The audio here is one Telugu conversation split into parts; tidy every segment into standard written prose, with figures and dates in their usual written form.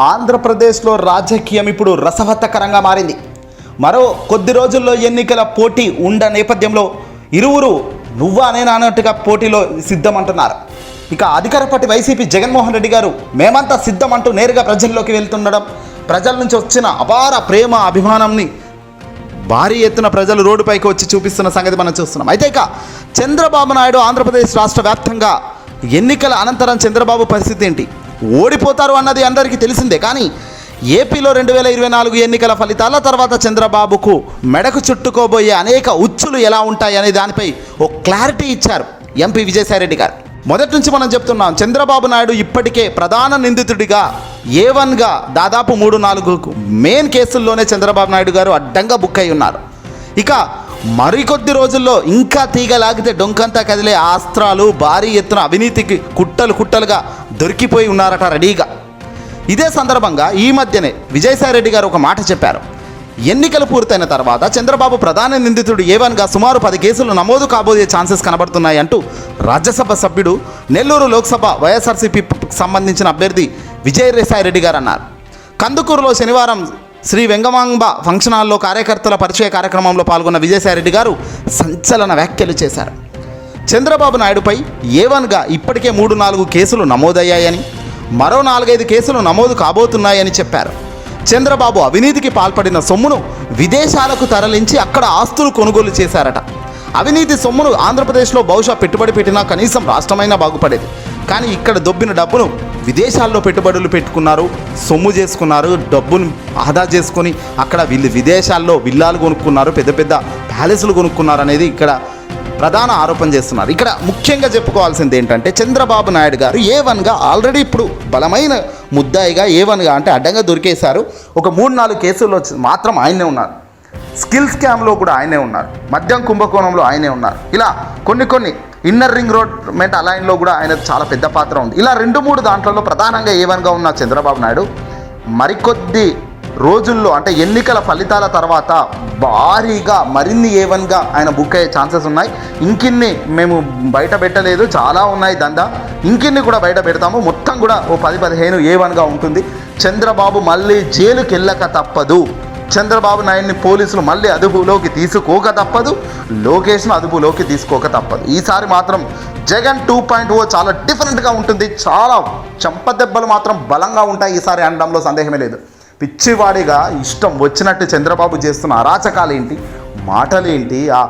ఆంధ్రప్రదేశ్లో రాజకీయం ఇప్పుడు రసవత్తకరంగా మారింది. మరో కొద్ది రోజుల్లో ఎన్నికల పోటీ ఉండ నేపథ్యంలో ఇరువురు నువ్వా నేనా అన్నట్టుగా పోటీలో సిద్ధమంటున్నారు. ఇక అధికార పార్టీ వైసీపీ జగన్మోహన్ రెడ్డి గారు మేమంతా సిద్ధం అంటూ నేరుగా ప్రజల్లోకి వెళ్తుండడం, ప్రజల నుంచి వచ్చిన అపార ప్రేమ అభిమానంని భారీ ఎత్తున ప్రజలు రోడ్డుపైకి వచ్చి చూపిస్తున్న సంగతి మనం చూస్తున్నాం. అయితే ఇక చంద్రబాబు నాయుడు ఆంధ్రప్రదేశ్ రాష్ట్ర వ్యాప్తంగా ఎన్నికల అనంతరం చంద్రబాబు పరిస్థితి ఏంటి? ఓడిపోతారు అన్నది అందరికీ తెలిసిందే. కానీ ఏపీలో 2024 ఎన్నికల ఫలితాల తర్వాత చంద్రబాబుకు మెడకు చుట్టుకోబోయే అనేక ఉచ్చులు ఎలా ఉంటాయి అనే దానిపై ఓ క్లారిటీ ఇచ్చారు ఎంపీ విజయసాయిరెడ్డి గారు. మొదటి నుంచి మనం చెప్తున్నాం, చంద్రబాబు నాయుడు ఇప్పటికే ప్రధాన నిందితుడిగా A1గా దాదాపు 3-4 మెయిన్ కేసుల్లోనే చంద్రబాబు నాయుడు గారు అడ్డంగా బుక్ అయి ఉన్నారు. ఇక మరికొద్ది రోజుల్లో ఇంకా తీగలాగితే డొంకంతా కదిలే అస్త్రాలు భారీ ఎత్తున అవినీతికి కుట్టలుగా దొరికిపోయి ఉన్నారట రెడీగా. ఇదే సందర్భంగా ఈ మధ్యనే విజయసాయిరెడ్డి గారు ఒక మాట చెప్పారు. ఎన్నికలు పూర్తయిన తర్వాత చంద్రబాబు ప్రధాన నిందితుడు A1గా సుమారు 10 కేసులు నమోదు కాబోయే ఛాన్సెస్ కనబడుతున్నాయి అంటూ రాజ్యసభ సభ్యుడు, నెల్లూరు లోక్సభ వైఎస్ఆర్సీపీకి సంబంధించిన అభ్యర్థి విజయసాయిరెడ్డి గారు అన్నారు. కందుకూరులో శనివారం శ్రీ వెంగమాంబ ఫంక్షన్ హాల్లో కార్యకర్తల పరిచయ కార్యక్రమంలో పాల్గొన్న విజయసాయిరెడ్డి గారు సంచలన వ్యాఖ్యలు చేశారు. చంద్రబాబు నాయుడుపై A1గా ఇప్పటికే 3-4 కేసులు నమోదయ్యాయని, మరో 4-5 కేసులు నమోదు కాబోతున్నాయని చెప్పారు. చంద్రబాబు అవినీతికి పాల్పడిన సొమ్మును విదేశాలకు తరలించి అక్కడ ఆస్తులు కొనుగోలు చేశారట. అవినీతి సొమ్మును ఆంధ్రప్రదేశ్లో బహుశా పెట్టుబడి పెట్టినా కనీసం రాష్ట్రమైనా బాగుపడేది. కానీ ఇక్కడ దొబ్బిన డబ్బును విదేశాల్లో పెట్టుబడులు పెట్టుకున్నారు, సొమ్ము చేసుకున్నారు, డబ్బును ఆదా చేసుకొని అక్కడ వీళ్ళు విదేశాల్లో విల్లాలు కొనుక్కున్నారు, పెద్ద పెద్ద ప్యాలెస్లు కొనుక్కున్నారు అనేది ఇక్కడ ప్రధాన ఆరోపణ చేస్తున్నారు. ఇక్కడ ముఖ్యంగా చెప్పుకోవాల్సింది ఏంటంటే, చంద్రబాబు నాయుడు గారు A1గా ఆల్రెడీ ఇప్పుడు బలమైన ముద్దాయిగా A1గా అంటే అడ్డంగా దొరికేశారు. ఒక 3-4 కేసుల్లో మాత్రం ఆయనే ఉన్నారు. స్కిల్ స్కామ్లో కూడా ఆయనే ఉన్నారు. మద్యం కుంభకోణంలో ఆయనే ఉన్నారు. ఇలా కొన్ని ఇన్నర్ రింగ్ రోడ్ మెంట్ అలైన్లో కూడా ఆయన చాలా పెద్ద పాత్ర ఉంది. ఇలా 2-3 దాంట్లలో ప్రధానంగా A1గా ఉన్న చంద్రబాబు నాయుడు మరికొద్ది రోజుల్లో అంటే ఎన్నికల ఫలితాల తర్వాత భారీగా మరిన్ని A1గా ఆయన బుక్ అయ్యే ఛాన్సెస్ ఉన్నాయి. ఇంకిన్ని మేము బయట పెట్టలేదు, చాలా ఉన్నాయి దందా, ఇంకిన్ని కూడా బయట పెడతాము. మొత్తం కూడా ఓ 10-15 A1గా ఉంటుంది. చంద్రబాబు మళ్ళీ జైలుకి వెళ్ళక తప్పదు. చంద్రబాబు నాయుడిని పోలీసులు మళ్ళీ అదుపులోకి తీసుకోక తప్పదు. లోకేష్ను అదుపులోకి తీసుకోక తప్పదు. ఈసారి మాత్రం జగన్ 2.0 చాలా డిఫరెంట్గా ఉంటుంది. చాలా చెంపదెబ్బలు మాత్రం బలంగా ఉంటాయి ఈసారి అనడంలో సందేహమే లేదు. పిచ్చివాడిగా ఇష్టం వచ్చినట్టు చంద్రబాబు చేస్తున్న అరాచకాలేంటి, మాటలేంటి, ఆ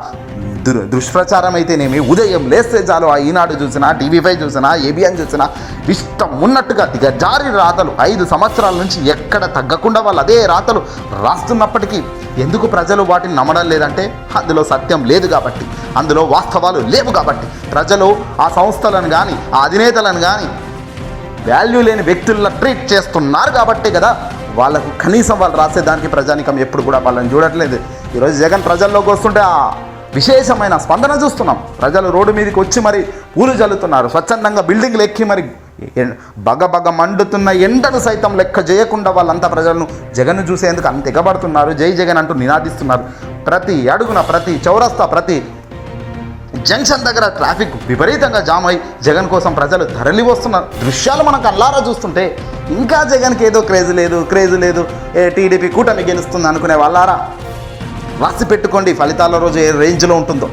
దుష్ప్రచారం అయితేనేమి, ఉదయం లేస్తే చాలు ఆ ఈనాడు చూసినా, TV5 చూసినా, ABN చూసినా ఇష్టం ఉన్నట్టుగా దిగజారి రాతలు 5 సంవత్సరాల నుంచి ఎక్కడ తగ్గకుండా వాళ్ళు అదే రాతలు రాస్తున్నప్పటికీ ఎందుకు ప్రజలు వాటిని నమ్మడం లేదంటే, అందులో సత్యం లేదు కాబట్టి, అందులో వాస్తవాలు లేవు కాబట్టి, ప్రజలు ఆ సంస్థలను కానీ ఆ అధినేతలను కానీ వాల్యూ లేని వ్యక్తుల్లో ట్రీట్ చేస్తున్నారు కాబట్టి కదా వాళ్ళకు కనీసం వాళ్ళు రాసేదానికి ప్రజానికం ఎప్పుడు కూడా వాళ్ళని చూడట్లేదు. ఈరోజు జగన్ ప్రజల్లోకి వస్తుంటే ఆ విశేషమైన స్పందన చూస్తున్నాం. ప్రజలు రోడ్డు మీదకి వచ్చి మరి పూలు జల్లుతున్నారు. స్వచ్ఛందంగా బిల్డింగ్లు ఎక్కి మరి బగ మండుతున్న ఎండను సైతం లెక్క చేయకుండా వాళ్ళంతా ప్రజలను జగన్ను చూసేందుకు అంత ఎగబడుతున్నారు. జై జగన్ అంటూ నినాదిస్తున్నారు. ప్రతి అడుగున, ప్రతి చౌరస్తా, ప్రతి జంక్షన్ దగ్గర ట్రాఫిక్ విపరీతంగా జామ్ అయి జగన్ కోసం ప్రజలు తరలి వస్తున్న దృశ్యాలు మనకు అల్లారా చూస్తుంటే ఇంకా జగన్కి ఏదో క్రేజ్ లేదు టీడీపీ కూటమి గెలుస్తుంది అనుకునే వాళ్ళారా రాసి పెట్టుకోండి ఫలితాల రోజు ఏ రేంజ్లో ఉంటుందో.